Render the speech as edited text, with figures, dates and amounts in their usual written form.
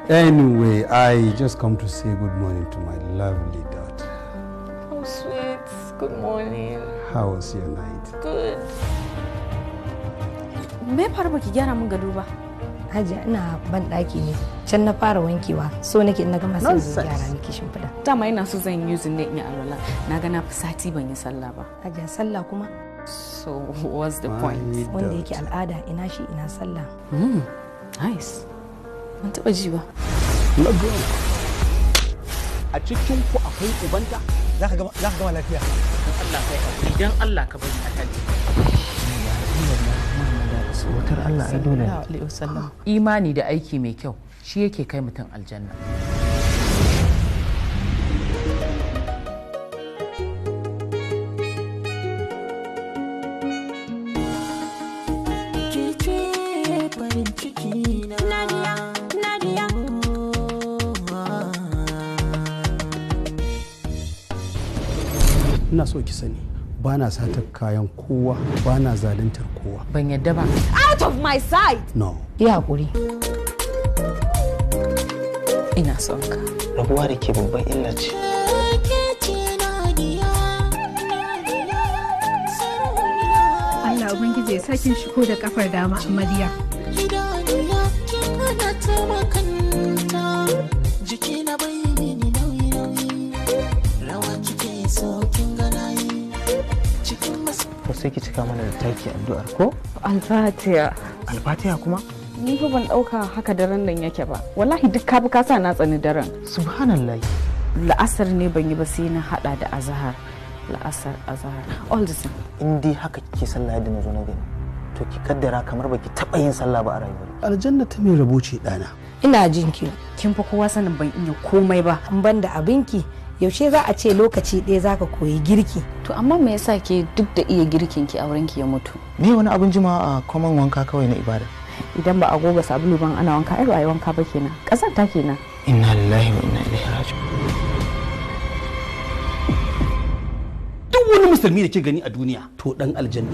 Anyway, I just come to say good morning to my lovely daughter. Oh, sweet. Good morning. How was your night? Good. Me fara baki gyara mun gado ba? Hajiya ina ban daki ne. Can na fara wankewa. So nake in na gama sai zan gyara miki shimfida. Dama ina so zan use ne in yi alwala. Na ga na fi sati ban yi sallah ba. Hajiya sallah kuma? So what's the point? Wanda yake al'ada ina shi ina sallah. Nice. Ban taɓa ji ba. A cikin ku akwai ubanta? Za ka gama lafiya. Dan Allah kai hakuri, dan Allah ka bari a kaji. Wutar Allah ai dole. Imani da aiki mai kyau shi yake kai mutum aljanna. Ina so ki sani ba na satar kayan kowa, ba na zaluntar kowa. Ban yadda ba. Out of my sight! No. Ya hakuri. Ina son ka. Rabuwa da ke babban illa ce. Allah Ubangiji ya sakin shigo da kafar dama Amadiya. Sai ki cika mana da taki addu'ar ko? Alfatiya. Alfatiya kuma? Ni fa ban ɗauka haka daren nan yake ba. Wallahi duk ka bi ka sa na tsani daren. Subhanallah. La'asar ne ban yi ba sai na hada da azahar. La'asar, azahar. All the same. In dai haka kike sallah yadda na zo na gani. To ki kaddara kamar baki taɓa yin sallah ba a rayuwar. Aljanna ta mai rabo ce ɗana. Ina jin ki. Kin fa kowa sanin ban iya komai ba. An ban da abinki. Yaushe za a ce lokaci ɗaya za ka koyi girki? To amma me yasa ke duk da iya girkin ki auren ki ya mutu? Me wani abin jima a kwaman wanka kawai na ibada. Idan ba a goga sabulu ban ana wanka ai ba ai wanka ba kenan. Kazanta kenan. Inna lillahi wa inna ilaihi raji'un. Duk wani musulmi da ke gani a duniya to dan aljanna.